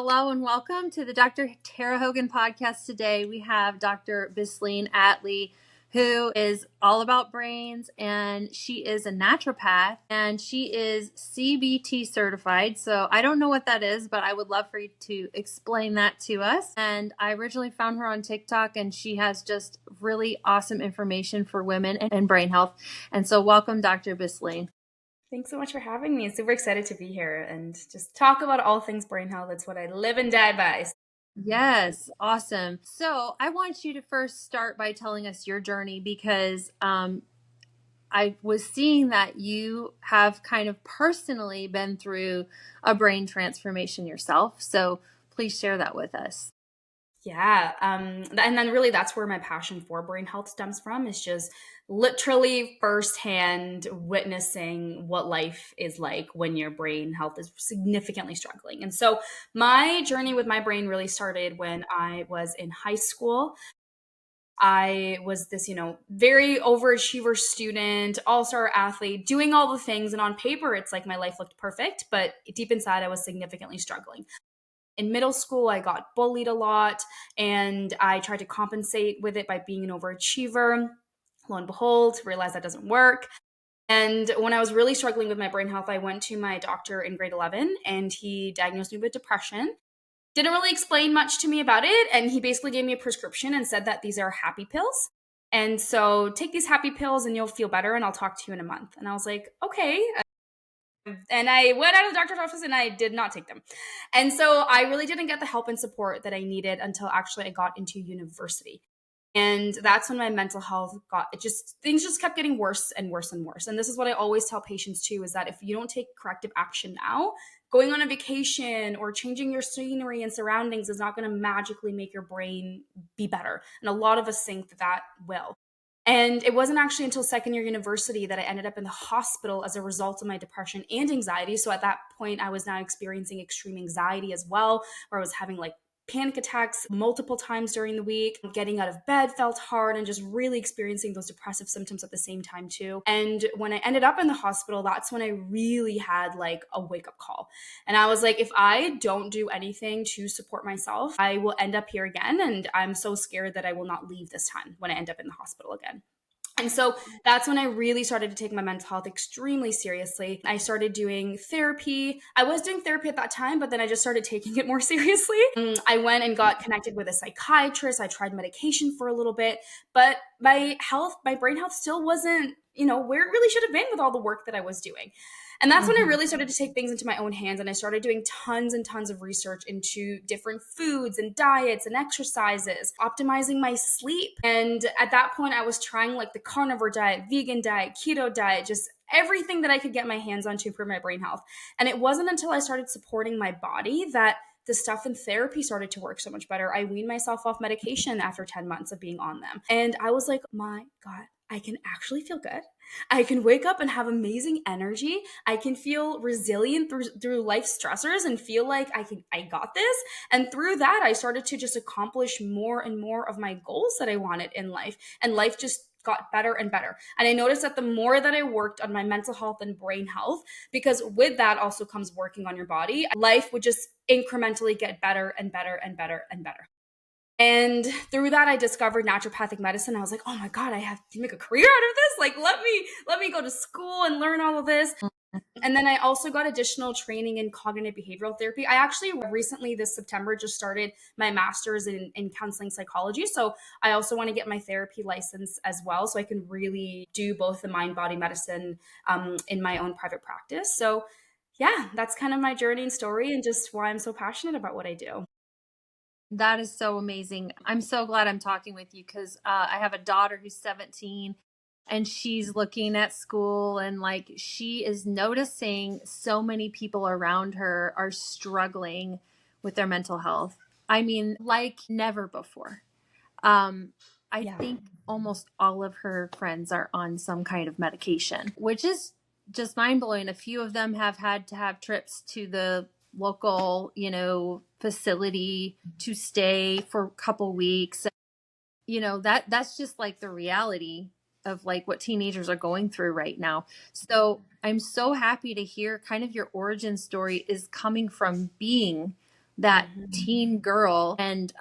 Hello and welcome to the Dr. Tara Hogan podcast. Today we have Dr. Bisleen Attli, who is all about brains, and she is a naturopath and she is CBT certified. So I don't know what that is, but I would love for you to explain that to us. And I originally found her on TikTok, and she has just really awesome information for women and brain health. And so welcome, Dr. Bisleen. Thanks so much for having me. Super excited to be here and just talk about all things brain health. That's what I live and die by. Yes, awesome. So I want you to first start by telling us your journey because I was seeing that you have kind of personally been through a brain transformation yourself. So please share that with us. Yeah. And then really that's where my passion for brain health stems from, is just literally firsthand witnessing what life is like when your brain health is significantly struggling. And so my journey with my brain really started when I was in high school. I was this, very overachiever student, all-star athlete, doing all the things. And on paper, it's like my life looked perfect, but deep inside, I was significantly struggling. In middle school, I got bullied a lot, and I tried to compensate with it by being an overachiever. Lo and behold, realized that doesn't work. And when I was really struggling with my brain health, I went to my doctor in grade 11, and he diagnosed me with depression. Didn't really explain much to me about it, and he basically gave me a prescription and said that these are happy pills. And so take these happy pills and you'll feel better, and I'll talk to you in a month. And I was like, okay. And I went out of the doctor's office and I did not take them. And so I really didn't get the help and support that I needed until actually I got into university. And that's when my mental health things just kept getting worse and worse and worse. And this is what I always tell patients too, is that if you don't take corrective action now, going on a vacation or changing your scenery and surroundings is not going to magically make your brain be better. And a lot of us think that will. And it wasn't actually until second year university that I ended up in the hospital as a result of my depression and anxiety. So at that point, I was now experiencing extreme anxiety as well, where I was having like panic attacks multiple times during the week. Getting out of bed felt hard, and just really experiencing those depressive symptoms at the same time too. And when I ended up in the hospital, that's when I really had like a wake-up call. And I was like, if I don't do anything to support myself, I will end up here again. And I'm so scared that I will not leave this time when I end up in the hospital again. And so that's when I really started to take my mental health extremely seriously. I started doing therapy. I was doing therapy at that time, but then I just started taking it more seriously. I went and got connected with a psychiatrist. I tried medication for a little bit, but my brain health still wasn't, where it really should have been with all the work that I was doing. And that's when I really started to take things into my own hands, and I started doing tons and tons of research into different foods and diets and exercises, optimizing my sleep. And at that point, I was trying like the carnivore diet, vegan diet, keto diet, just everything that I could get my hands on to improve my brain health. And it wasn't until I started supporting my body that the stuff in therapy started to work so much better. I weaned myself off medication after 10 months of being on them. And I was like, my God, I can actually feel good. I can wake up and have amazing energy. I can feel resilient through life stressors and feel like I got this. And through that, I started to just accomplish more and more of my goals that I wanted in life. And life just got better and better. And I noticed that the more that I worked on my mental health and brain health, because with that also comes working on your body, life would just incrementally get better and better and better and better. And through that, I discovered naturopathic medicine. I was like, oh my God, I have to make a career out of this. Like, let me go to school and learn all of this. And then I also got additional training in cognitive behavioral therapy. I actually recently this September just started my master's in counseling psychology. So I also want to get my therapy license as well, so I can really do both the mind-body medicine in my own private practice. So yeah, that's kind of my journey and story, and just why I'm so passionate about what I do. That is so amazing. I'm so glad I'm talking with you because I have a daughter who's 17, and she's looking at school, and like she is noticing so many people around her are struggling with their mental health. I mean, like never before. I Yeah. think almost all of her friends are on some kind of medication, which is just mind blowing. A few of them have had to have trips to the local, facility to stay for a couple weeks. That's just like the reality of like what teenagers are going through right now. So I'm so happy to hear kind of your origin story is coming from being that Mhm. teen girl, and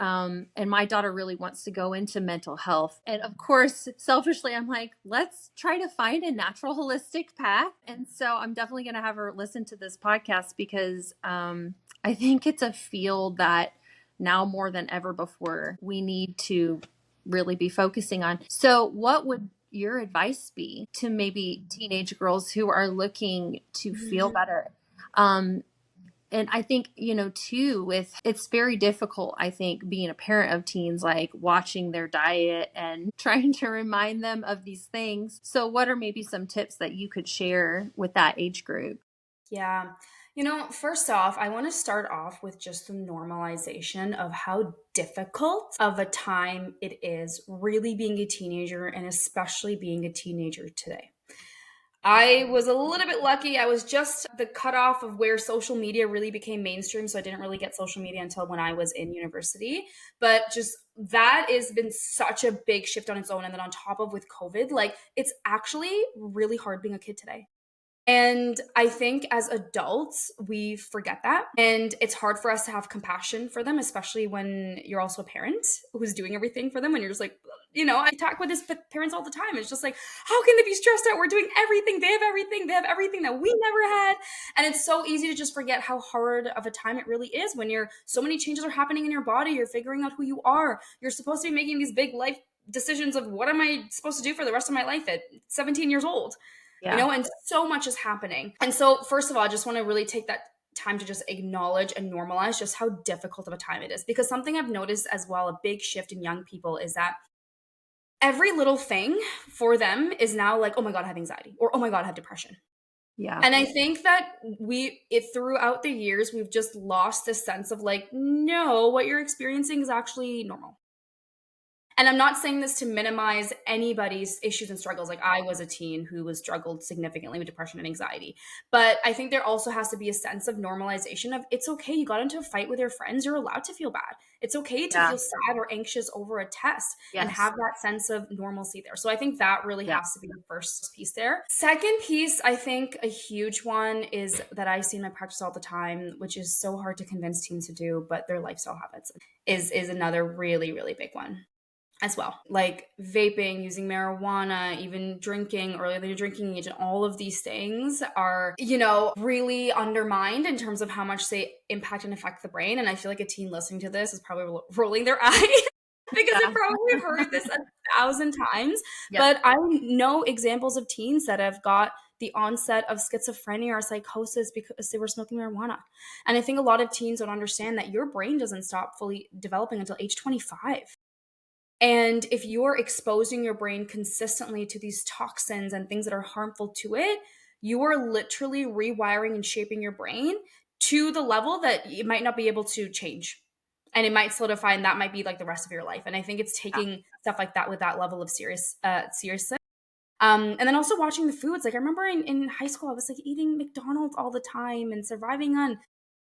my daughter really wants to go into mental health. And of course, selfishly, I'm like, let's try to find a natural holistic path. And so I'm definitely going to have her listen to this podcast, because I think it's a field that now more than ever before we need to really be focusing on. So what would your advice be to maybe teenage girls who are looking to feel better? Um, and I think, too, with it's very difficult, I think, being a parent of teens, like watching their diet and trying to remind them of these things. So, what are maybe some tips that you could share with that age group? Yeah. First off, I want to start off with just the normalization of how difficult of a time it is really being a teenager, and especially being a teenager today. I was a little bit lucky. I was just the cutoff of where social media really became mainstream. So I didn't really get social media until when I was in university. But just that has been such a big shift on its own. And then on top of with COVID, like it's actually really hard being a kid today. And I think as adults, we forget that. And it's hard for us to have compassion for them, especially when you're also a parent who's doing everything for them. When you're just like, I talk with this parents all the time. It's just like, how can they be stressed out? We're doing everything. They have everything. They have everything that we never had. And it's so easy to just forget how hard of a time it really is when so many changes are happening in your body. You're figuring out who you are. You're supposed to be making these big life decisions of what am I supposed to do for the rest of my life at 17 years old, Yeah. and so much is happening. And so, first of all, I just want to really take that time to just acknowledge and normalize just how difficult of a time it is. Because something I've noticed as well, a big shift in young people, is that every little thing for them is now like, oh my God, I have anxiety, or oh my God, I have depression. Yeah. And I think that throughout the years, we've just lost this sense of like, no, what you're experiencing is actually normal. And I'm not saying this to minimize anybody's issues and struggles. Like I was a teen who was struggled significantly with depression and anxiety. But I think there also has to be a sense of normalization of it's okay. You got into a fight with your friends. You're allowed to feel bad. It's okay to Yeah. feel sad or anxious over a test and Yes. have that sense of normalcy there. So I think that really Yeah. has to be the first piece there. Second piece, I think a huge one is that I see in my practice all the time, which is so hard to convince teens to do, but their lifestyle habits is another really, really big one as well. Like vaping, using marijuana, even drinking earlier than your drinking age, and all of these things are, really undermined in terms of how much they impact and affect the brain. And I feel like a teen listening to this is probably rolling their eye because they Yeah. probably heard this 1,000 times. Yep. But I know examples of teens that have got the onset of schizophrenia or psychosis because they were smoking marijuana. And I think a lot of teens don't understand that your brain doesn't stop fully developing until age 25. And if you're exposing your brain consistently to these toxins and things that are harmful to it, you are literally rewiring and shaping your brain to the level that it might not be able to change. And it might solidify, and that might be like the rest of your life. And I think it's Yeah. taking stuff like that with that level of seriousness. And then also watching the foods. Like I remember in high school, I was like eating McDonald's all the time and surviving on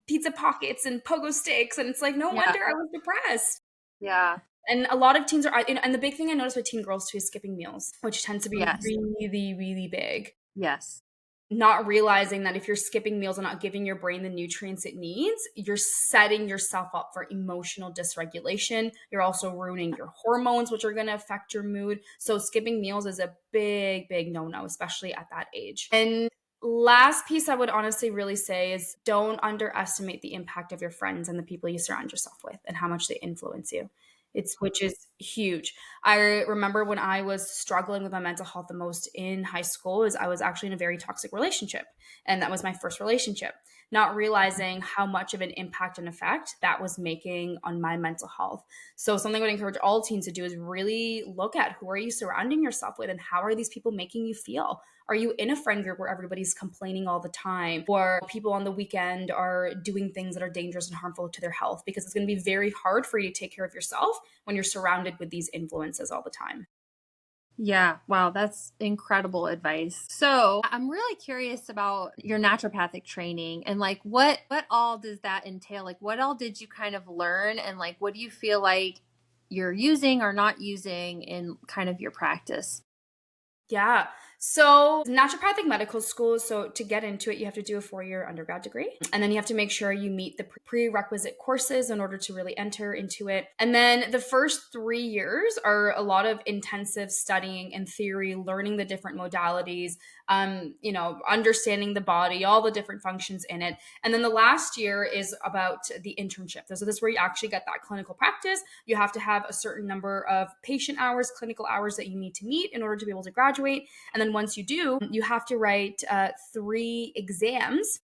pizza pockets and pogo sticks. And it's like, no Yeah. wonder I was depressed. Yeah. And a lot of teens are, and the big thing I noticed with teen girls too is skipping meals, which tends to be Yes. really, really big. Yes. Not realizing that if you're skipping meals and not giving your brain the nutrients it needs, you're setting yourself up for emotional dysregulation. You're also ruining your hormones, which are going to affect your mood. So skipping meals is a big, big no-no, especially at that age. And last piece I would honestly really say is don't underestimate the impact of your friends and the people you surround yourself with and how much they influence you. Which is huge. I remember when I was struggling with my mental health the most in high school is I was actually in a very toxic relationship. And that was my first relationship, not realizing how much of an impact and effect that was making on my mental health. So something I would encourage all teens to do is really look at who are you surrounding yourself with and how are these people making you feel? Are you in a friend group where everybody's complaining all the time, or people on the weekend are doing things that are dangerous and harmful to their health? Because it's going to be very hard for you to take care of yourself when you're surrounded with these influences all the time. Yeah. Wow. That's incredible advice. So I'm really curious about your naturopathic training, and like what all does that entail? Like what all did you kind of learn, and like what do you feel like you're using or not using in kind of your practice? Yeah. So, naturopathic medical school, so to get into it, you have to do a 4-year undergrad degree. And then you have to make sure you meet the prerequisite courses in order to really enter into it. And then the first 3 years are a lot of intensive studying and theory, learning the different modalities, understanding the body, all the different functions in it. And then the last year is about the internship. So this is where you actually get that clinical practice. You have to have a certain number of patient hours, clinical hours that you need to meet in order to be able to graduate. And then once you do, you have to write 3 exams.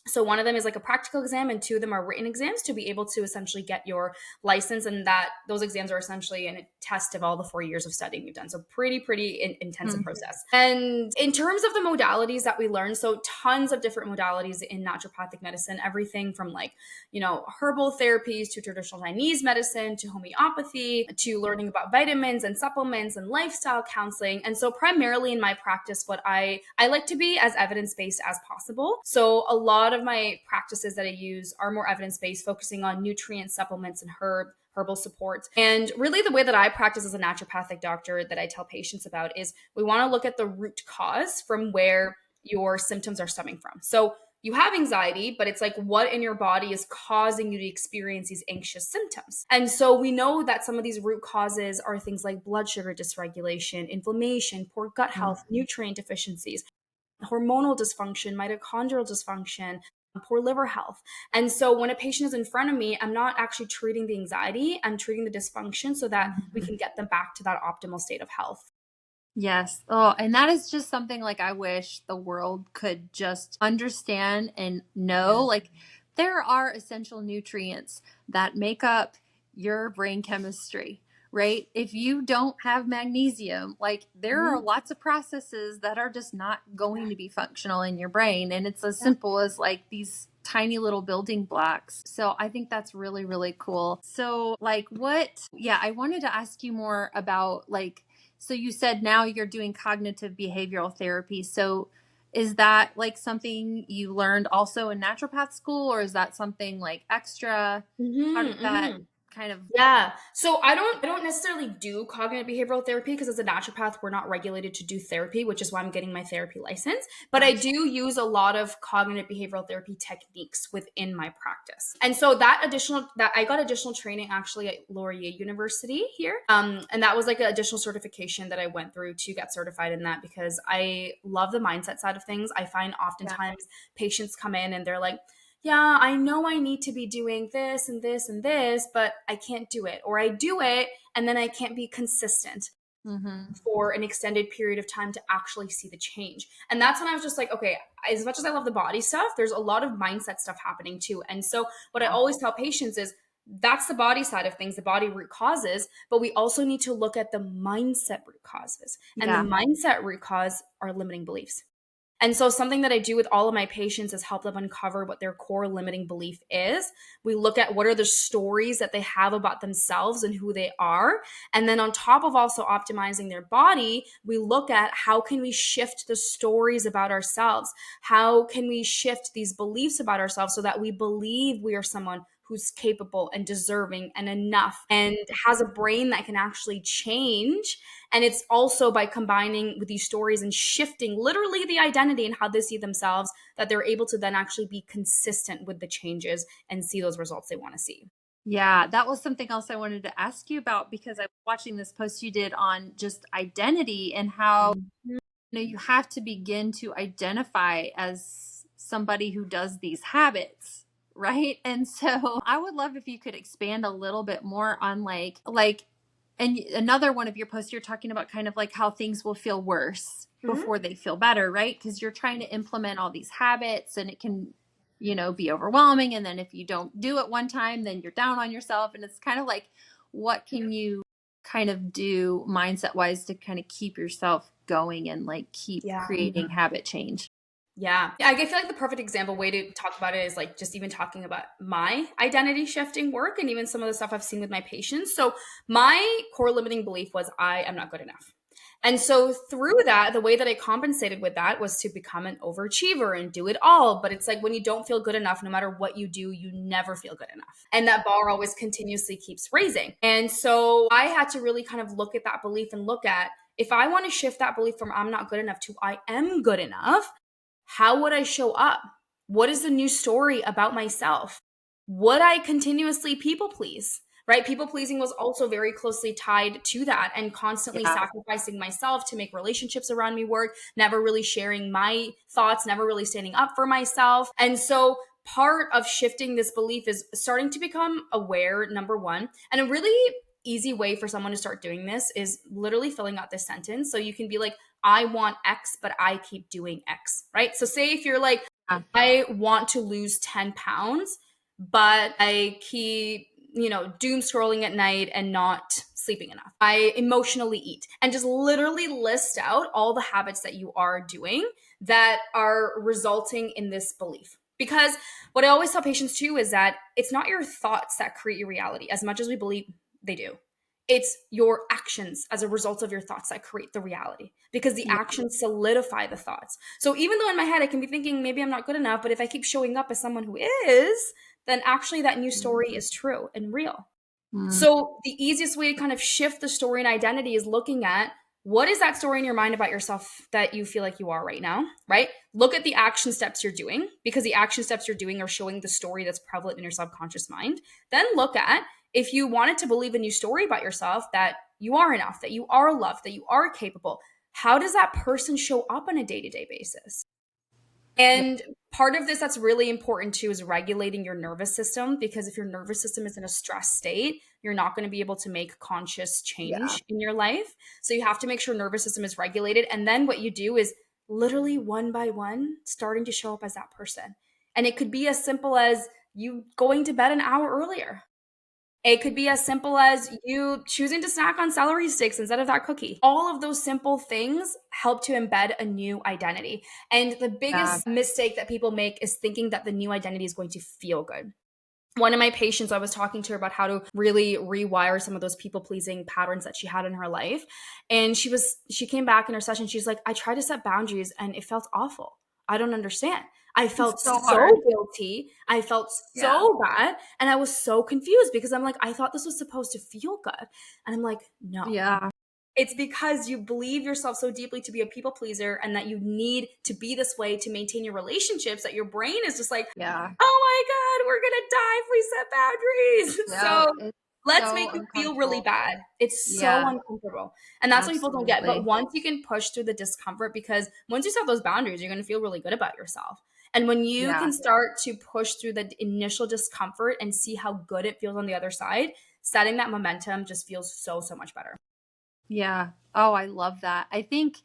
So one of them is like a practical exam and 2 of them are written exams to be able to essentially get your license. And that those exams are essentially a test of all the 4 years of studying you've done. So pretty intensive process. And in terms of the modalities that we learn, so tons of different modalities in naturopathic medicine, everything from herbal therapies to traditional Chinese medicine to homeopathy to learning about vitamins and supplements and lifestyle counseling. And so primarily in my practice, what I like to be as evidence-based as possible. So a lot of my practices that I use are more evidence-based, focusing on nutrient supplements and herbal support. And really the way that I practice as a naturopathic doctor that I tell patients about is we want to look at the root cause from where your symptoms are stemming from. So you have anxiety, but it's like what in your body is causing you to experience these anxious symptoms. And so we know that some of these root causes are things like blood sugar dysregulation, inflammation, poor gut health, nutrient deficiencies, hormonal dysfunction, mitochondrial dysfunction, poor liver health. And so when a patient is in front of me, I'm not actually treating the anxiety, I'm treating the dysfunction so that we can get them back to that optimal state of health. Yes. Oh, and that is just something like I wish the world could just understand and know. Like, there are essential nutrients that make up your brain chemistry, right? If you don't have magnesium, like, there are lots of processes that are just not going to be functional in your brain. And it's as simple as like these tiny little building blocks. So I think that's really, really cool. So, I wanted to ask you more about so you said now you're doing cognitive behavioral therapy. So is that like something you learned also in naturopath school, or is that something like extra? How did that kind of? Yeah. So I don't necessarily do cognitive behavioral therapy because as a naturopath, we're not regulated to do therapy, which is why I'm getting my therapy license. But I do use a lot of cognitive behavioral therapy techniques within my practice. And so that I got additional training actually at Laurier University here. And that was like an additional certification that I went through to get certified in that because I love the mindset side of things. I find oftentimes patients come in and they're like, yeah, I know I need to be doing this and this and this, but I can't do it. Or I do it and then I can't be consistent for an extended period of time to actually see the change. And that's when I was just like, okay, as much as I love the body stuff, there's a lot of mindset stuff happening too. And so what I always tell patients is that's the body side of things, the body root causes, but we also need to look at the mindset root causes. And the mindset root cause are limiting beliefs. And so something that I do with all of my patients is help them uncover what their core limiting belief is. We look at what are the stories that they have about themselves and who they are. And then on top of also optimizing their body, we look at how can we shift the stories about ourselves? How can we shift these beliefs about ourselves so that we believe we are someone who's capable and deserving and enough and has a brain that can actually change. And it's also by combining with these stories and shifting literally the identity and how they see themselves that they're able to then actually be consistent with the changes and see those results they want to see. Yeah, that was something else I wanted to ask you about because I was watching this post you did on just identity and how you have to begin to identify as somebody who does these habits, right? And so I would love if you could expand a little bit more on and another one of your posts, you're talking about kind of like how things will feel worse before they feel better, right? Because you're trying to implement all these habits and it can, be overwhelming. And then if you don't do it one time, then you're down on yourself. And it's kind of like, what can you kind of do mindset wise to kind of keep yourself going and like keep creating habit change? Yeah. I feel like the perfect example way to talk about it is like just even talking about my identity shifting work and even some of the stuff I've seen with my patients. So my core limiting belief was I am not good enough. And so through that, the way that I compensated with that was to become an overachiever and do it all. But it's like when you don't feel good enough, no matter what you do, you never feel good enough. And that bar always continuously keeps raising. And so I had to really kind of look at that belief and look at if I want to shift that belief from I'm not good enough to I am good enough, how would I show up? What is the new story about myself? Would I continuously people please? Right? People pleasing was also very closely tied to that, and constantly Yeah. sacrificing myself to make relationships around me work, never really sharing my thoughts, never really standing up for myself. And so part of shifting this belief is starting to become aware, number one. And a really easy way for someone to start doing this is literally filling out this sentence. So you can be like, I want X, but I keep doing X, right? So say if you're like, Yeah. I want to lose 10 pounds, but I keep, doom scrolling at night and not sleeping enough. I emotionally eat, and just literally list out all the habits that you are doing that are resulting in this belief. Because what I always tell patients too is that it's not your thoughts that create your reality as much as we believe they do. It's your actions as a result of your thoughts that create the reality, because the Yeah. actions solidify the thoughts. So even though in my head I can be thinking maybe I'm not good enough, but if I keep showing up as someone who is, then actually that new story is true and real. Mm. So the easiest way to kind of shift the story and identity is looking at what is that story in your mind about yourself that you feel like you are right now, right? Look at the action steps you're doing, because the action steps you're doing are showing the story that's prevalent in your subconscious mind. Then look at, if you wanted to believe a new story about yourself, that you are enough, that you are loved, that you are capable, how does that person show up on a day-to-day basis? Yeah. And part of this that's really important too is regulating your nervous system, because if your nervous system is in a stress state, you're not going to be able to make conscious Yeah. change in your life. So you have to make sure nervous system is regulated. And then what you do is literally one by one starting to show up as that person. And it could be as simple as you going to bed an hour earlier. It could be as simple as you choosing to snack on celery sticks instead of that cookie. All of those simple things help to embed a new identity. And the Yeah. biggest mistake that people make is thinking that the new identity is going to feel good. One of my patients, I was talking to her about how to really rewire some of those people pleasing patterns that she had in her life. And she came back in her session. She's like, I tried to set boundaries and it felt awful. I don't understand. I It's felt so so hard. guilty. I felt Yeah. so bad. And I was so confused because I'm like, I thought this was supposed to feel good. And I'm like, no, Yeah. it's because you believe yourself so deeply to be a people pleaser and that you need to be this way to maintain your relationships, that your brain is just like, Yeah. oh my God, we're going to die if we set boundaries. Yeah. So It's let's so make it feel really uncomfortable. bad. It's so Yeah. uncomfortable. And that's what people don't get. But Absolutely. once you can push through the discomfort, because once you set those boundaries, you're going to feel really good about yourself. And when you Yeah. can start to push through the initial discomfort and see how good it feels on the other side, setting that momentum just feels so, so much better. Yeah. Oh, I love that. I think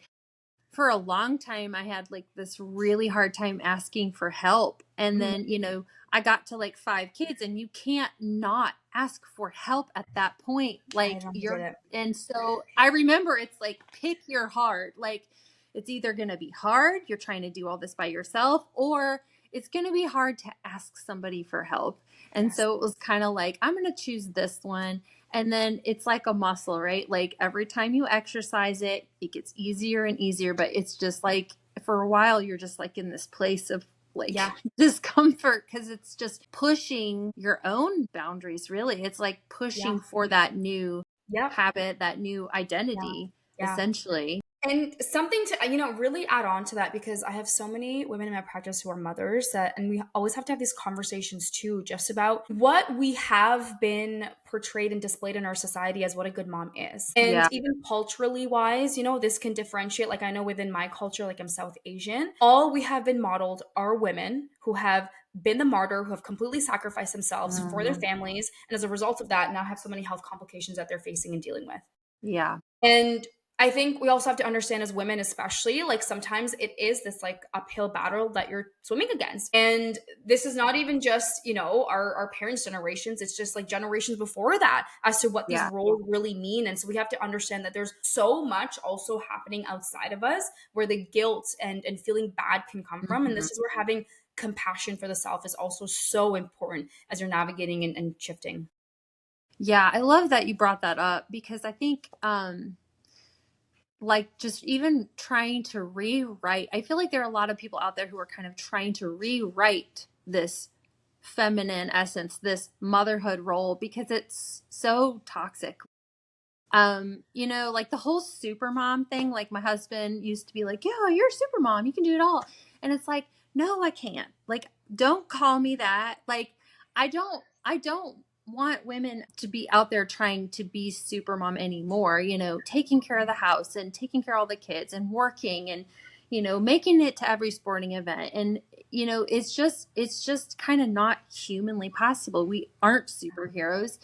for a long time I had like this really hard time asking for help. And Mhm. then, I got to like 5 kids and you can't not ask for help at that point. I Like never did it. and so I remember it's like pick your heart. Like it's either going to be hard, you're trying to do all this by yourself, or it's going to be hard to ask somebody for help. And Yes. so it was kind of like, I'm going to choose this one. And then it's like a muscle, right? Like every time you exercise it, it gets easier and easier. But it's just like for a while, you're just like in this place of like Yeah. discomfort because it's just pushing your own boundaries, really. It's like Yeah. pushing for that new Yep. habit, that new Yeah. identity, Yeah. essentially. And something to, really add on to that, because I have so many women in my practice who are mothers and we always have to have these conversations too, just about what we have been portrayed and displayed in our society as what a good mom is. And Yeah. even culturally wise, this can differentiate. Like I know within my culture, like I'm South Asian, all we have been modeled are women who have been the martyr, who have completely sacrificed themselves for their Mm, families. And as a result of that, now have so many health complications that they're facing and dealing with. yeah. And I think we also have to understand as women, especially, like sometimes it is this like uphill battle that you're swimming against. And this is not even just, our parents' generations. It's just like generations before that as to what these Yeah. roles really mean. And so we have to understand that there's so much also happening outside of us where the guilt and feeling bad can come from. And Mhm. this is where having compassion for the self is also so important as you're navigating and shifting. Yeah. I love that you brought that up because I think, like just even trying to rewrite, I feel like there are a lot of people out there who are kind of trying to rewrite this feminine essence, this motherhood role, because it's so toxic. Like the whole super mom thing, like my husband used to be like, yeah, you're a super mom, you can do it all. And it's like, no, I can't. Like, don't call me that. Like, I don't want women to be out there trying to be super mom anymore, taking care of the house and taking care of all the kids and working and, making it to every sporting event. And, it's just kind of not humanly possible. We aren't superheroes.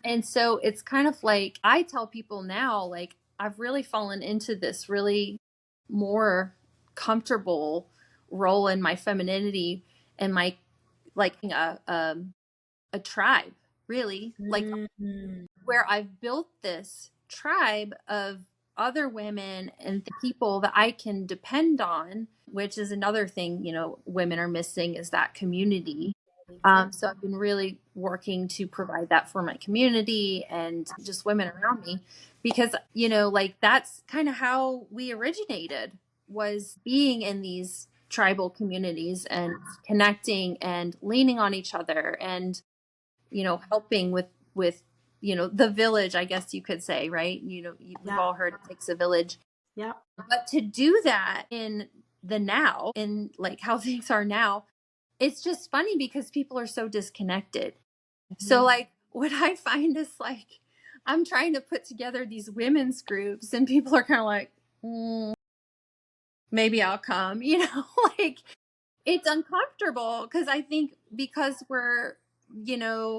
And so it's kind of like I tell people now, like, I've really fallen into this really more comfortable role in my femininity and my like a tribe, really, like Mm-hmm. where I've built this tribe of other women and people that I can depend on, which is another thing, women are missing is that community. So I've been really working to provide that for my community and just women around me because, like that's kind of how we originated was being in these tribal communities and connecting and leaning on each other and, helping with, the village, I guess you could say, right? We've Yeah. all heard it takes a village, Yeah. but to do that in the now, in like how things are now, it's just funny because people are so disconnected. So like what I find is like I'm trying to put together these women's groups and people are kind of like, maybe I'll come, like it's uncomfortable because I think because we're,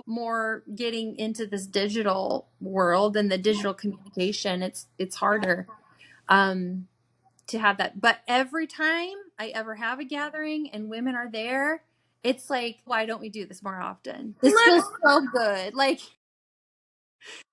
more getting into this digital world and the digital communication, it's harder to have that. But every time I ever have a gathering and women are there, it's like, why don't we do this more often? This Look, feels so good. Like,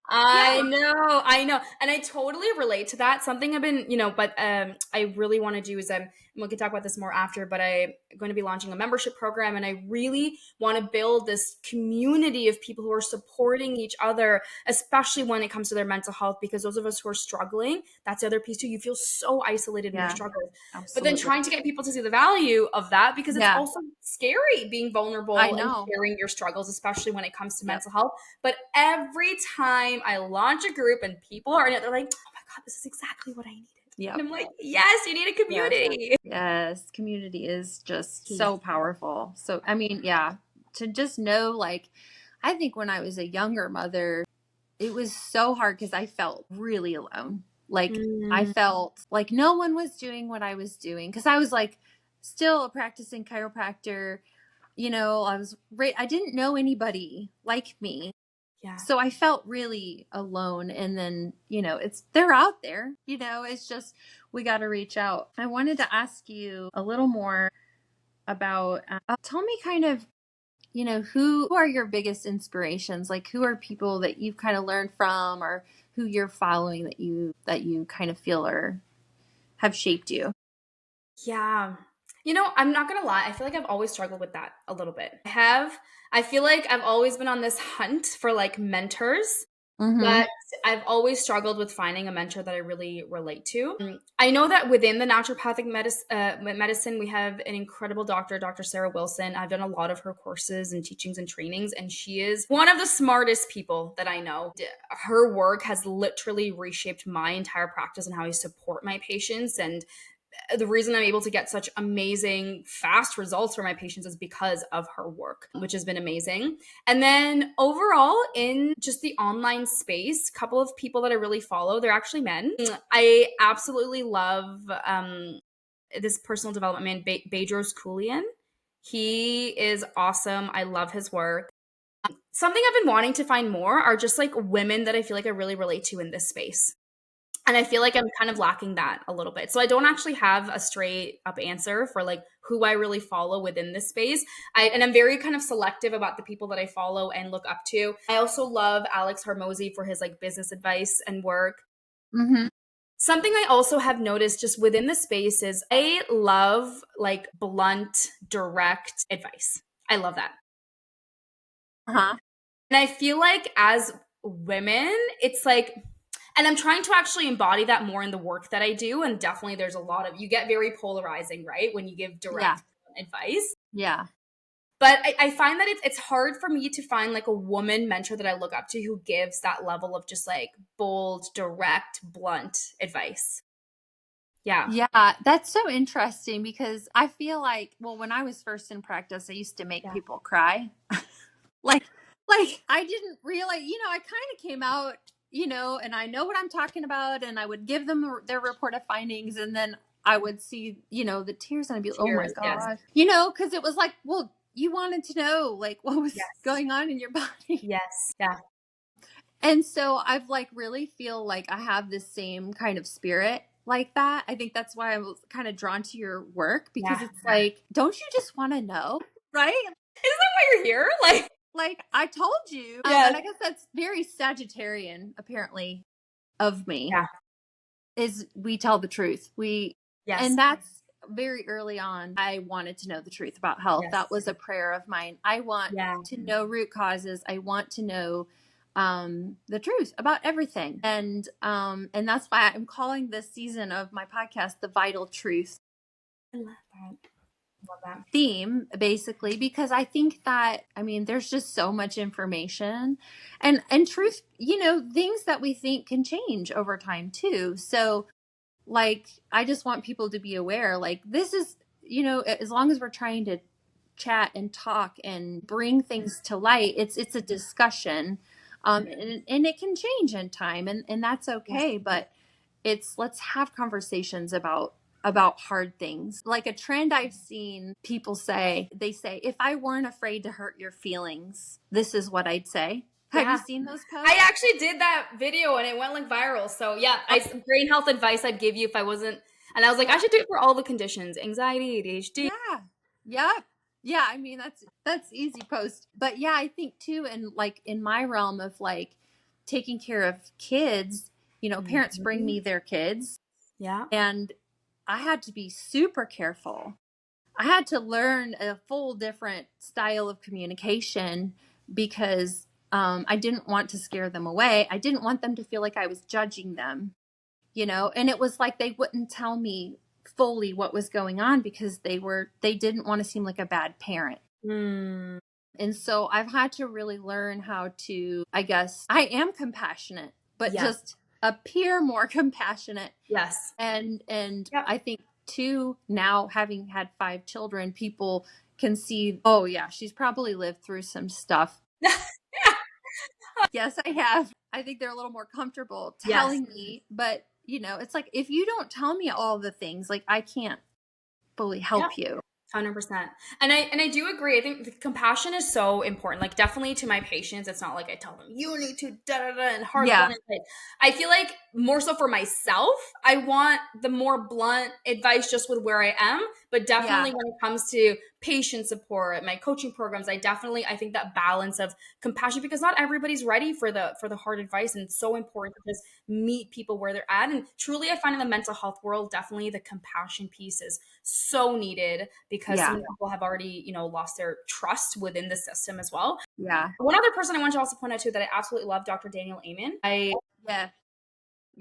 I yeah, know, I know. And I totally relate to that. Something I've been, but I really want to do is we can talk about this more after, but I'm going to be launching a membership program and I really want to build this community of people who are supporting each other, especially when it comes to their mental health, because those of us who are struggling, that's the other piece too. You feel so isolated in your yeah, struggles. But then absolutely. trying to get people to see the value of that because it's Yeah, also scary being I vulnerable and know. sharing your struggles, especially when it comes to Yep. mental health. But every time I launch a group and people are in it, they're like, oh my God, this is exactly what I needed. And Yep. I'm like, yes, you need a Yes. community. Yes. Community is just Key. so powerful. So, I mean, yeah, to just know, like, I think when I was a younger mother, it was so hard because I felt really alone. Like, I Mm, felt like no one was doing what I was doing because I was like still a practicing chiropractor. I didn't know anybody like me. yeah. So I felt really alone. And then, they're out there, it's just, we got to reach out. I wanted to ask you a little more about, tell me kind of, who are your biggest inspirations? Like who are people that you've kind of learned from or who you're following that you kind of feel or have shaped you? Yeah. I'm not going to lie. I feel like I've always struggled with that a little bit. I feel like I've always been on this hunt for like mentors. Mm-hmm. But I've always struggled with finding a mentor that I really relate to. I know that within the naturopathic medicine, we have an incredible doctor, Dr. Sarah Wilson. I've done a lot of her courses and teachings and trainings, and she is one of the smartest people that I know. Her work has literally reshaped my entire practice and how I support my patients. And the reason I'm able to get such amazing, fast results for my patients is because of her work, which has been amazing. And then overall, in just the online space, a couple of people that I really follow, they're actually men. I absolutely love this personal development man, Bedros Koulian. He is awesome. I love his work. Something I've been wanting to find more are just like women that I feel like I really relate to in this space. And I feel like I'm kind of lacking that a little bit. So I don't actually have a straight up answer for like who I really follow within this space. And I'm very kind of selective about the people that I follow and look up to. I also love Alex Hormozy for his like business advice and work. Mm-hmm. Something I also have noticed just within the space is I love like blunt, direct advice. I love that. Uh-huh. And I feel like as women, it's like, and I'm trying to actually embody that more in the work that I do. And definitely there's a lot of, you get very polarizing, right? When you give Yeah. direct advice. Yeah. But I find that it's hard for me to find like a woman mentor that I look up to who gives that level of just like bold, direct, blunt advice. Yeah. Yeah, that's so interesting because I feel like, well, when I was first in practice, I used to make Yeah. people cry. like, like I didn't realize, I kind of came out, and I know what I'm talking about, and I would give them their report of findings, and then I would see, the tears, and I'd be, oh my Tears. Yes. gosh, because it was like, well, you wanted to know, like, what was Yes. going on in your body. Yes. Yeah. And so I've like really feel like I have this same kind of spirit like that. I think that's why I was kind of drawn to your work because Yeah. it's like, don't you just want to know? Right? Isn't that why you're here? Like I told you. Yes. And I guess that's very Sagittarian, apparently, of me, Yeah. is we tell the truth. Yes. And that's very early on. I wanted to know the truth about health. Yes. That was a prayer of mine. I want to know root causes. I want to know the truth about everything. And that's why I'm calling this season of my podcast The Vital Truth. I love that. Love that theme, basically, because I think that, there's just so much information and truth, things that we think can change over time too. So like, I just want people to be aware, like, this is, as long as we're trying to chat and talk and bring things to light, it's a discussion. And it can change in time, and that's okay. But let's have conversations about hard things. Like a trend I've seen people say, they say, if I weren't afraid to hurt your feelings, this is what I'd say. Have you seen those posts? I actually did that video and it went like viral. So yeah, brain health advice I'd give you if I wasn't, and I was like, I should do it for all the conditions: anxiety, ADHD. Yeah. Yeah. That's easy post. But yeah, I think too, and like in my realm of like taking care of kids, parents bring me their kids. Yeah. And I had to be super careful. I had to learn a full different style of communication because I didn't want to scare them away. I didn't want them to feel like I was judging them, and it was like they wouldn't tell me fully what was going on because they didn't want to seem like a bad parent. And so I've had to really learn how to, I guess, I am compassionate, but just appear more compassionate. Yes. And I think too, now having had 5 children, people can see, oh yeah, she's probably lived through some stuff. Yes, I have. I think they're a little more comfortable telling me, but it's like, if you don't tell me all the things, like, I can't fully help you. 100%. And I do agree. I think the compassion is so important. Like, definitely to my patients, it's not like I tell them you need to and hard blunt. I feel like more so for myself, I want the more blunt advice just with where I am. But definitely when it comes to patient support, my coaching programs, I think that balance of compassion, because not everybody's ready for the hard advice, and it's so important to just meet people where they're at. And truly, I find in the mental health world, definitely the compassion piece is so needed because so many people have already, lost their trust within the system as well. Yeah. One other person I want to also point out too that I absolutely love, Dr. Daniel Amen. I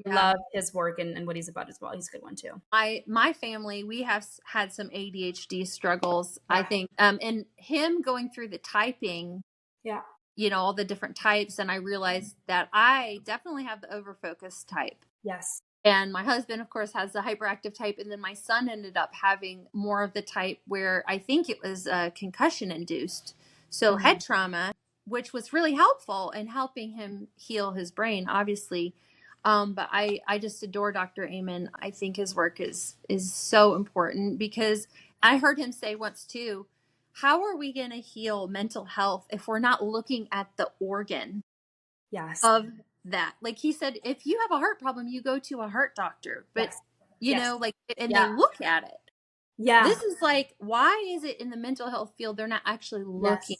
love his work and what he's about as well. He's a good one too. My family, we have had some ADHD struggles, I think. And him going through the typing, all the different types, and I realized that I definitely have the overfocus type. Yes. And my husband, of course, has the hyperactive type. And then my son ended up having more of the type where I think it was concussion induced. So head trauma, which was really helpful in helping him heal his brain, obviously. But I just adore Dr. Amen. I think his work is so important because I heard him say once too, how are we going to heal mental health if we're not looking at the organ of that? Like he said, if you have a heart problem, you go to a heart doctor, but they look at it. Yeah. This is like, why is it in the mental health field, they're not actually looking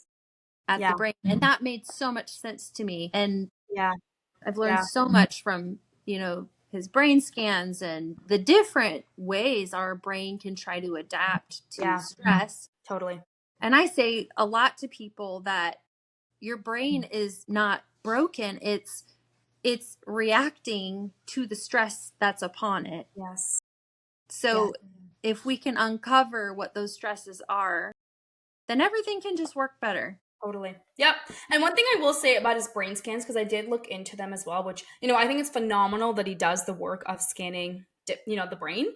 at the brain? And that made so much sense to me. And I've learned so much from, his brain scans and the different ways our brain can try to adapt to stress. Totally. And I say a lot to people that your brain is not broken. It's reacting to the stress that's upon it. Yes. So if we can uncover what those stresses are, then everything can just work better. Totally. Yep. And one thing I will say about his brain scans, because I did look into them as well, which, I think it's phenomenal that he does the work of scanning, the brain.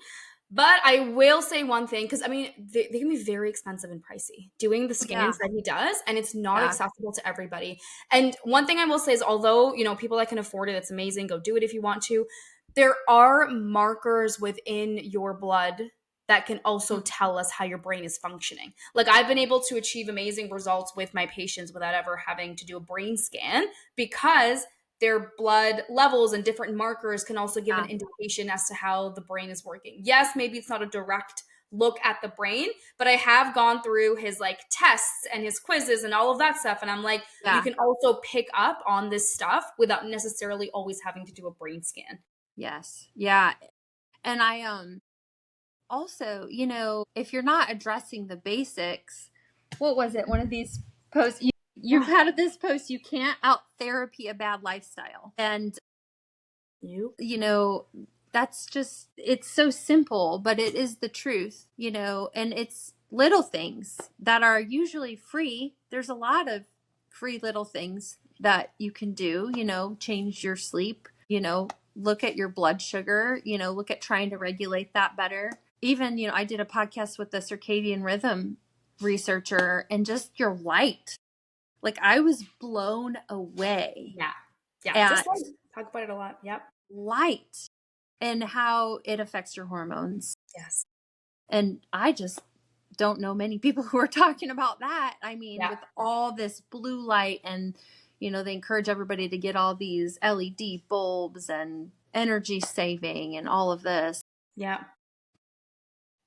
But I will say one thing, because they can be very expensive and pricey doing the scans that he does, and it's not accessible to everybody. And one thing I will say is, although, people that can afford it, it's amazing, go do it if you want to. There are markers within your blood that can also tell us how your brain is functioning. Like, I've been able to achieve amazing results with my patients without ever having to do a brain scan, because their blood levels and different markers can also give an indication as to how the brain is working. Yes, maybe it's not a direct look at the brain, but I have gone through his like tests and his quizzes and all of that stuff. And I'm like, you can also pick up on this stuff without necessarily always having to do a brain scan. Yes. Yeah. And I, also, if you're not addressing the basics, what was it? One of these posts, you've had this post, you can't out therapy a bad lifestyle. And, that's just, it's so simple, but it is the truth, and it's little things that are usually free. There's a lot of free little things that you can do, change your sleep, look at your blood sugar, look at trying to regulate that better. Even, I did a podcast with the circadian rhythm researcher, and just your light. Like, I was blown away. Yeah. Just like, talk about it a lot. Yep. Light and how it affects your hormones. Yes. And I just don't know many people who are talking about that. With all this blue light, and, they encourage everybody to get all these LED bulbs and energy saving and all of this. Yeah.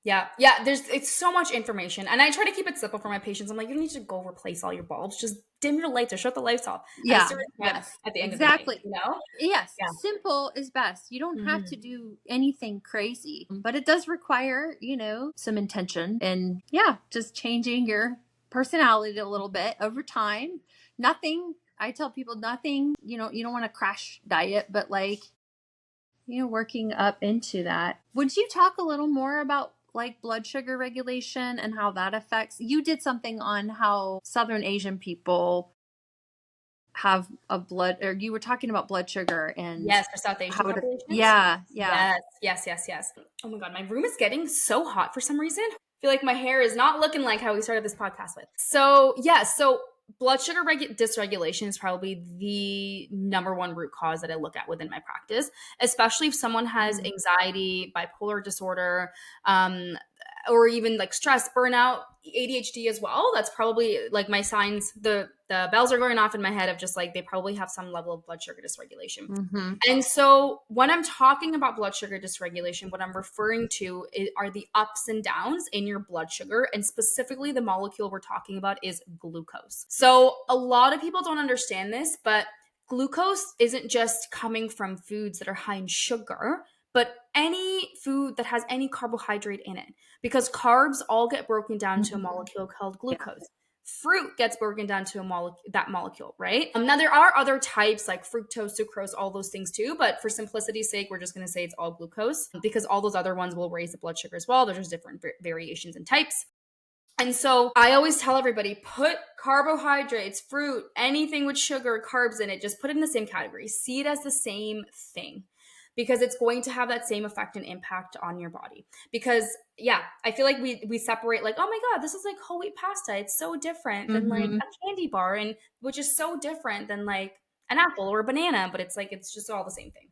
It's so much information, and I try to keep it simple for my patients. I'm like, you don't need to go replace all your bulbs. Just dim your lights or shut the lights off. Yeah. At the end exactly. of the day, Yes. Yeah. Simple is best. You don't have to do anything crazy, but it does require, some intention, and just changing your personality a little bit over time. I tell people nothing, you don't want to crash diet, but working up into that. Would you talk a little more about like blood sugar regulation and how that affects? You did something on how Southern Asian people have or you were talking about blood sugar and yes, for South Asian populations. Yes. Oh my God, my room is getting so hot for some reason. I feel like my hair is not looking like how we started this podcast with. So blood sugar dysregulation is probably the number one root cause that I look at within my practice, especially if someone has anxiety, bipolar disorder, or even like stress, burnout, ADHD as well. That's probably like my signs. The bells are going off in my head of just like, they probably have some level of blood sugar dysregulation. And so when I'm talking about blood sugar dysregulation, what I'm referring to are the ups and downs in your blood sugar. And specifically the molecule we're talking about is glucose. So a lot of people don't understand this, but glucose isn't just coming from foods that are high in sugar, but any food that has any carbohydrate in it, because carbs all get broken down to a molecule called glucose. Fruit gets broken down to that molecule, right? Now there are other types like fructose, sucrose, all those things too, but for simplicity's sake, we're just going to say it's all glucose, because all those other ones will raise the blood sugar as well. There's just different variations and types. And so I always tell everybody, put carbohydrates, fruit, anything with sugar, carbs in it, just put it in the same category. See it as the same thing, because it's going to have that same effect and impact on your body. Because I feel like we separate like, oh my God, this is like whole wheat pasta. It's so different than like a candy bar, and which is so different than like an apple or a banana, but it's like, it's just all the same thing.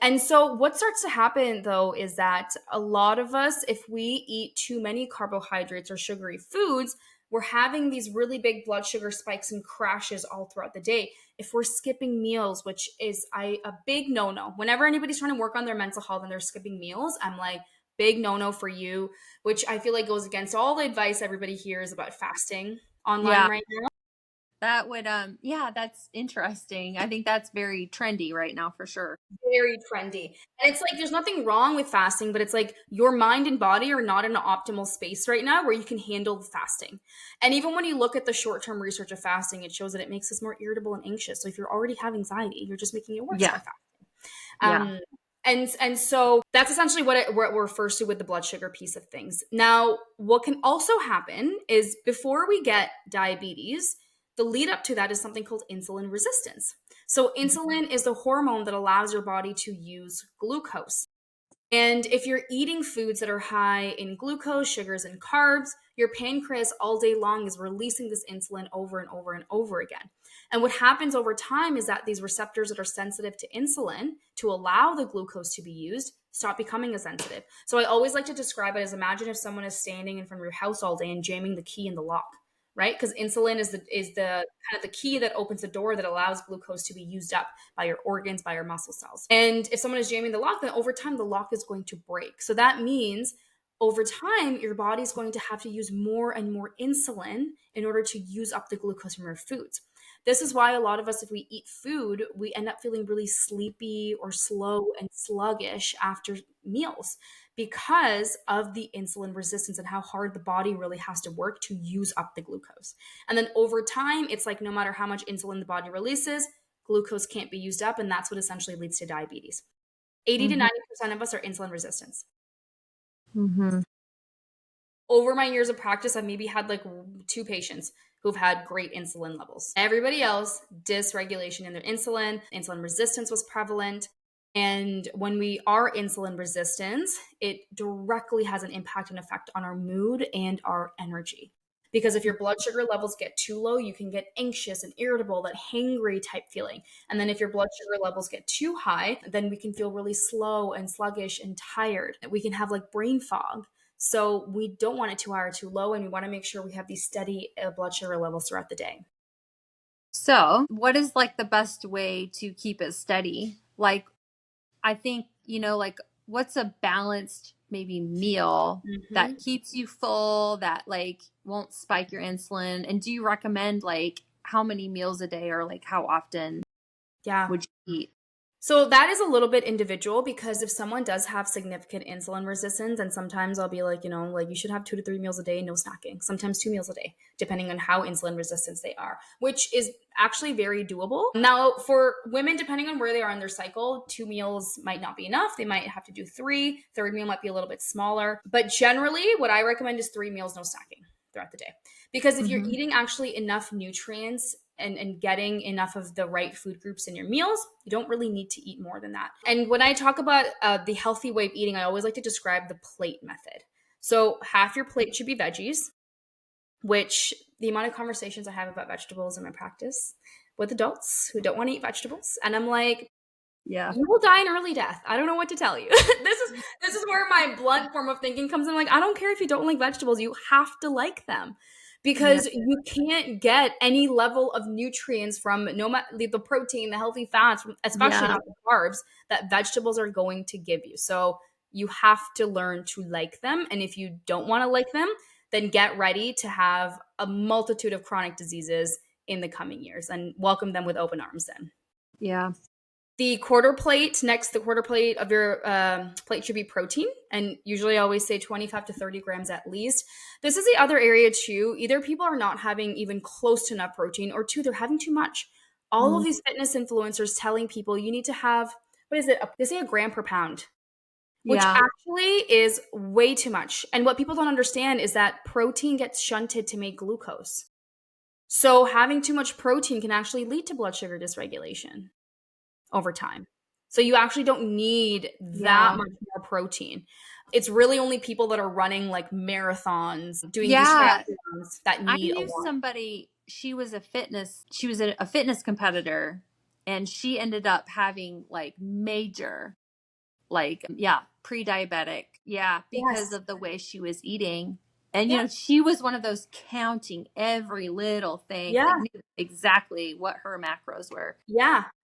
And so what starts to happen though is that a lot of us, if we eat too many carbohydrates or sugary foods, we're having these really big blood sugar spikes and crashes all throughout the day. If we're skipping meals, which is a big no-no. Whenever anybody's trying to work on their mental health and they're skipping meals, I'm like, big no-no for you, which I feel like goes against all the advice everybody hears about fasting online right now. That would, that's interesting. I think that's very trendy right now for sure. Very trendy. And it's like, there's nothing wrong with fasting, but it's like your mind and body are not in an optimal space right now where you can handle fasting. And even when you look at the short-term research of fasting, it shows that it makes us more irritable and anxious. So if you're already having anxiety, you're just making it worse by fasting. And so that's essentially what it refers to with the blood sugar piece of things. Now, what can also happen is before we get diabetes, the lead up to that is something called insulin resistance. So insulin is the hormone that allows your body to use glucose. And if you're eating foods that are high in glucose, sugars, and carbs, your pancreas all day long is releasing this insulin over and over and over again. And what happens over time is that these receptors that are sensitive to insulin to allow the glucose to be used stop becoming as sensitive. So I always like to describe it as, imagine if someone is standing in front of your house all day and jamming the key in the lock, right? Because insulin is the kind of the key that opens the door that allows glucose to be used up by your organs, by your muscle cells. And if someone is jamming the lock, then over time the lock is going to break. So that means over time your body is going to have to use more and more insulin in order to use up the glucose from your foods. This is why a lot of us, if we eat food, we end up feeling really sleepy or slow and sluggish after meals, because of the insulin resistance and how hard the body really has to work to use up the glucose. And then over time, it's like no matter how much insulin the body releases, glucose can't be used up. And that's what essentially leads to diabetes. 80 to 90% of us are insulin resistance. Mm-hmm. Over my years of practice, I've maybe had like 2 patients who've had great insulin levels. Everybody else, dysregulation in their insulin resistance was prevalent. And when we are insulin resistant, it directly has an impact and effect on our mood and our energy. Because if your blood sugar levels get too low, you can get anxious and irritable, that hangry type feeling. And then if your blood sugar levels get too high, then we can feel really slow and sluggish and tired. We can have like brain fog. So we don't want it too high or too low, and we want to make sure we have these steady blood sugar levels throughout the day. So, what is like the best way to keep it steady? Like, I think, like what's a balanced maybe meal that keeps you full, that like won't spike your insulin? And do you recommend like how many meals a day, or like how often would you eat? So that is a little bit individual, because if someone does have significant insulin resistance, and sometimes I'll be like, like you should have 2 to 3 meals a day, no snacking, sometimes 2 meals a day, depending on how insulin resistant they are, which is actually very doable. Now, for women, depending on where they are in their cycle, 2 meals might not be enough. They might have to do 3. Third meal might be a little bit smaller. But generally, what I recommend is 3 meals, no snacking throughout the day. Because if you're eating actually enough nutrients and getting enough of the right food groups in your meals, you don't really need to eat more than that. And when I talk about the healthy way of eating, I always like to describe the plate method. So half your plate should be veggies, which the amount of conversations I have about vegetables in my practice with adults who don't want to eat vegetables, and I'm like, yeah, you will die an early death. I don't know what to tell you. This is where my blunt form of thinking comes in. Like, I don't care if you don't like vegetables, you have to like them. Because you can't get any level of nutrients from the protein, the healthy fats, especially not the carbs, that vegetables are going to give you. So you have to learn to like them. And if you don't want to like them, then get ready to have a multitude of chronic diseases in the coming years, and welcome them with open arms then. Yeah. The quarter plate of your plate should be protein. And usually I always say 25 to 30 grams at least. This is the other area too. Either people are not having even close to enough protein, or 2, they're having too much. All of these fitness influencers telling people you need to have, what is it? They say a gram per pound, which actually is way too much. And what people don't understand is that protein gets shunted to make glucose. So having too much protein can actually lead to blood sugar dysregulation over time. So you actually don't need that much more protein. It's really only people that are running like marathons, doing these triathlons, that need a lot. I knew somebody, she was a fitness competitor, and she ended up having like major, like, pre-diabetic. Because of the way she was eating. And, she was one of those counting every little thing, like, knew exactly what her macros were.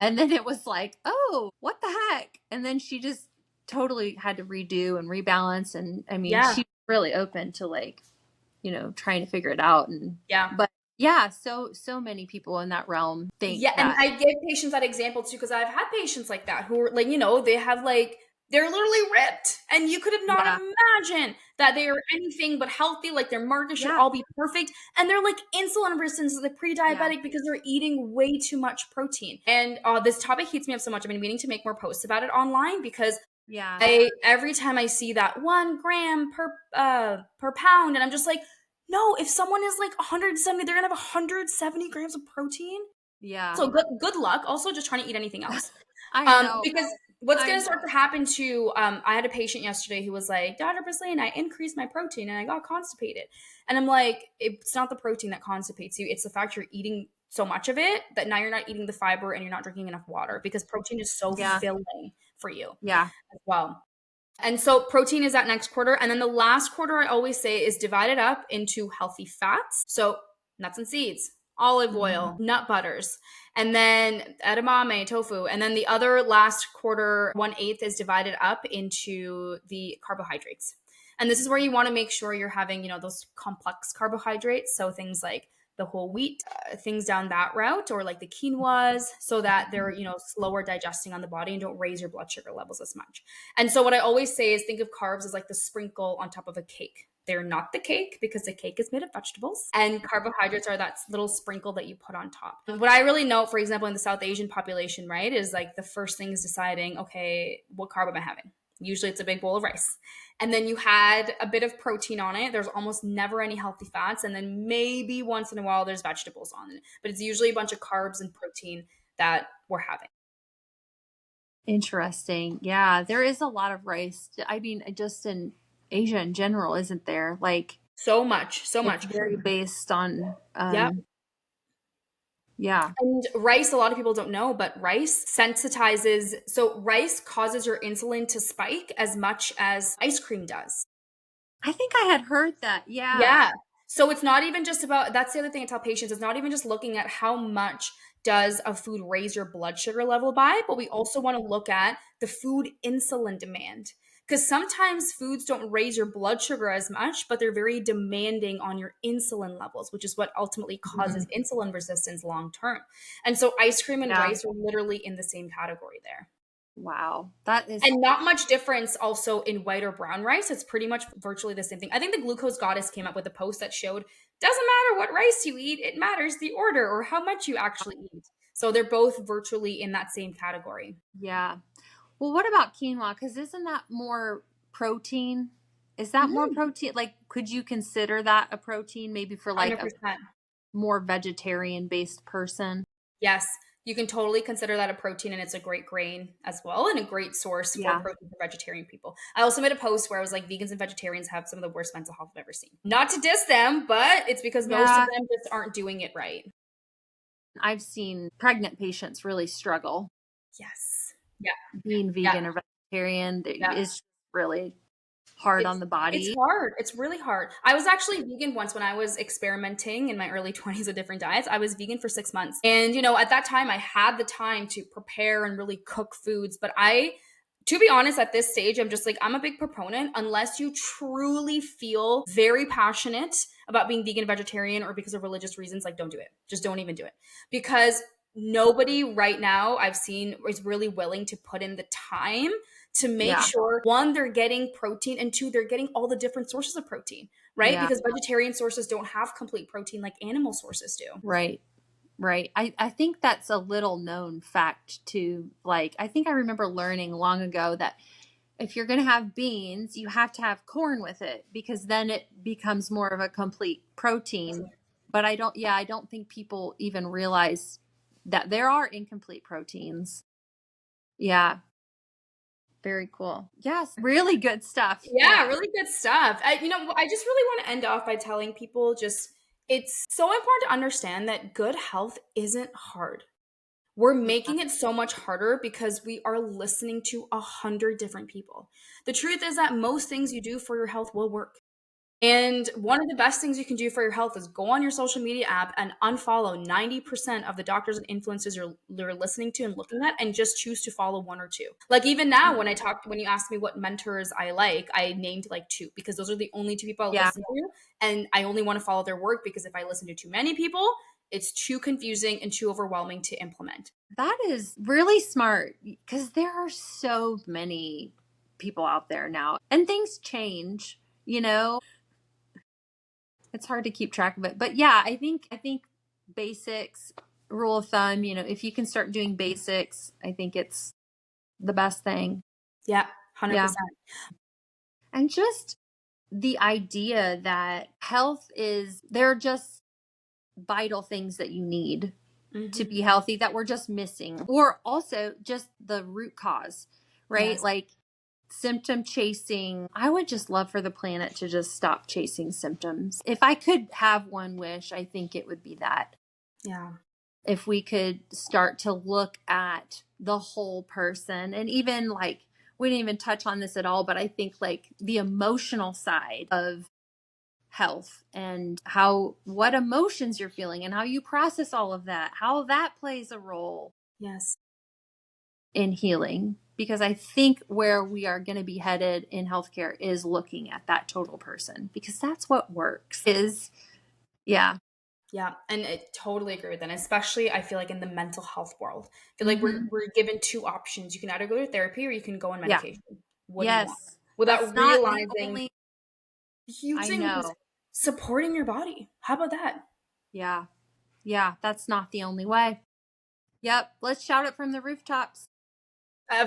And then it was like, oh, what the heck? And then she just totally had to redo and rebalance. And I mean, she's really open to like, trying to figure it out. And but so many people in that realm think and I give patients that example too, because I've had patients like that who are like, they have like They're literally ripped, and you could have not Yeah. imagined that they are anything but healthy. Like their markers should Yeah. all be perfect, and they're like insulin resistant, so they're Yeah. pre-diabetic because they're eating way too much protein. And this topic heats me up so much. I've been meaning to make more posts about it online because Yeah. every time I see that 1 gram per pound, and I'm just like, no, if someone is like 170, they're gonna have 170 grams of protein. Yeah. So good luck. Also, just trying to eat anything else. I know. Because what's I going to know. start to happen to, I had a patient yesterday who was like, Dr. Bisleen, I increased my protein and I got constipated. And I'm like, it's not the protein that constipates you. It's the fact you're eating so much of it that now you're not eating the fiber and you're not drinking enough water, because protein is so Yeah. filling for you Yeah. as well. And so protein is that next quarter. And then the last quarter, I always say, is divided up into healthy fats. So nuts and seeds, olive oil, nut butters, and then edamame, tofu. And then the other last quarter, 1/8, is divided up into the carbohydrates. And this is where you want to make sure you're having, those complex carbohydrates. So things like the whole wheat, things down that route, or like the quinoas, so that they're, slower digesting on the body and don't raise your blood sugar levels as much. And so what I always say is think of carbs as like the sprinkle on top of a cake. They're not the cake, because the cake is made of vegetables, and carbohydrates are that little sprinkle that you put on top. What I really know, for example, in the South Asian population, right, is like the first thing is deciding, okay, what carb am I having? Usually it's a big bowl of rice. And then you had a bit of protein on it. There's almost never any healthy fats. And then maybe once in a while there's vegetables on it. But it's usually a bunch of carbs and protein that we're having. Interesting. Yeah, there is a lot of rice. I mean, just in Asia in general, isn't there? Like So much. it's very based on Yeah. yeah. And rice, a lot of people don't know, but rice sensitizes. So rice causes your insulin to spike as much as ice cream does. I think I had heard that. Yeah. Yeah. So it's not even just about, that's the other thing I tell patients, it's not even just looking at how much does a food raise your blood sugar level by, but we also want to look at the food insulin demand. Because sometimes foods don't raise your blood sugar as much, but they're very demanding on your insulin levels, which is what ultimately causes insulin resistance long term. And so ice cream and rice are literally in the same category there. Wow. That is. And not much difference also in white or brown rice. It's pretty much virtually the same thing. I think the Glucose Goddess came up with a post that showed, doesn't matter what rice you eat, it matters the order or how much you actually eat. So they're both virtually in that same category. Yeah. Well, what about quinoa? Because isn't that more protein? Is that more protein? Like, could you consider that a protein maybe for like 100%. a more vegetarian based person? Yes, you can totally consider that a protein, and it's a great grain as well, and a great source for protein for vegetarian people. I also made a post where I was like, vegans and vegetarians have some of the worst mental health I've ever seen. Not to diss them, but it's because most of them just aren't doing it right. I've seen pregnant patients really struggle. Yes. Yeah. Being vegan or vegetarian is really hard on the body. It's hard. It's really hard. I was actually vegan once when I was experimenting in my early 20s with different diets. I was vegan for 6 months. And, at that time I had the time to prepare and really cook foods. But to be honest, at this stage, I'm just like, I'm a big proponent. Unless you truly feel very passionate about being vegan, vegetarian, or because of religious reasons, like, don't do it. Just don't even do it. Because nobody right now I've seen is really willing to put in the time to make sure, one, they're getting protein, and two, they're getting all the different sources of protein, right? Yeah. Because vegetarian sources don't have complete protein like animal sources do. Right. I think that's a little known fact too. Like, I think I remember learning long ago that if you're going to have beans, you have to have corn with it, because then it becomes more of a complete protein. But I don't think people even realize that there are incomplete proteins. Yeah. Very cool. Yes. Really good stuff. Yeah, really good stuff. I just really want to end off by telling people it's so important to understand that good health isn't hard. We're making it so much harder because we are listening to 100 different people. The truth is that most things you do for your health will work. And one of the best things you can do for your health is go on your social media app and unfollow 90% of the doctors and influencers you're listening to and looking at, and just choose to follow one or two. Like even now, when you asked me what mentors I like, I named like 2, because those are the only 2 people I listen to. And I only want to follow their work, because if I listen to too many people, it's too confusing and too overwhelming to implement. That is really smart, because there are so many people out there now. And things change, you know. It's hard to keep track of it. But yeah, I think basics, rule of thumb, you know, if you can start doing basics, I think it's the best thing. Yeah, Yeah. 100%. And just the idea that health is, they're just vital things that you need to be healthy that we're just missing, or also just the root cause, right? Yes. Like symptom chasing. I would just love for the planet to just stop chasing symptoms. If I could have one wish, I think it would be that. Yeah. If we could start to look at the whole person, and even like, we didn't even touch on this at all, but I think like the emotional side of health and what emotions you're feeling and how you process all of that, how that plays a role Yes. in healing. Because I think where we are going to be headed in healthcare is looking at that total person, because that's what works is, yeah. Yeah, and I totally agree with that. And especially, I feel like in the mental health world, I feel like Mm-hmm. we're given two options. You can either go to therapy or you can go on Yeah. medication. What do you want? Yes. That's Without not the realizing only, the huge I thing was know. supporting your body. How about that? Yeah. Yeah. That's not the only way. Yep. Let's shout it from the rooftops. A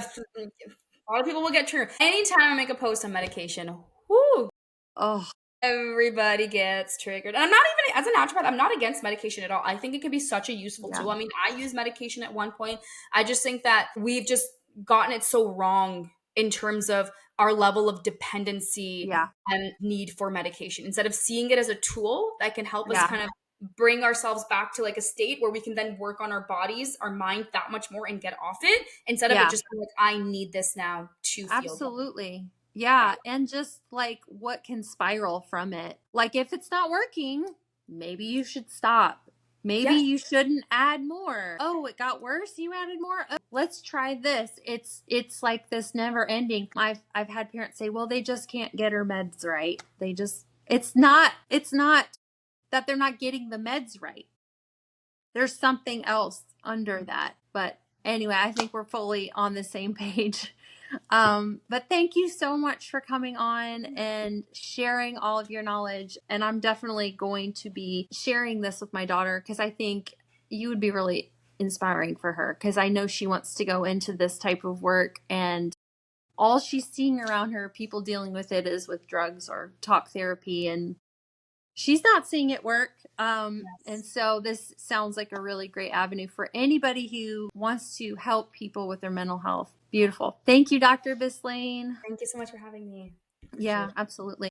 lot of people will get triggered. Anytime I make a post on medication, whoo, Oh, everybody gets triggered. And I'm not even, as a naturopath, I'm not against medication at all. I think it can be such a useful yeah. tool. I mean, I use medication at one point. I just think that we've just gotten it so wrong in terms of our level of dependency Yeah. and need for medication. Instead of seeing it as a tool that can help us Yeah. kind of bring ourselves back to like a state where we can then work on our bodies, our mind that much more and get off it, instead of it Yeah. just being like, I need this now to feel good. Absolutely. Yeah. Yeah. And just like what can spiral from it. Like if it's not working, maybe you should stop. Maybe Yes. you shouldn't add more. Oh, it got worse. You added more. Oh, let's try this. It's like this never ending. I've had parents say, well, they just can't get her meds right. They just, it's not that they're not getting the meds right. There's something else under that. But anyway, I think we're fully on the same page. But thank you so much for coming on and sharing all of your knowledge. And I'm definitely going to be sharing this with my daughter, because I think you would be really inspiring for her, because I know she wants to go into this type of work, and all she's seeing around her, people dealing with it, is with drugs or talk therapy, and she's not seeing it work. And so this sounds like a really great avenue for anybody who wants to help people with their mental health. Beautiful. Thank you, Dr. Bisleen. Thank you so much for having me. Appreciate Yeah, it. absolutely.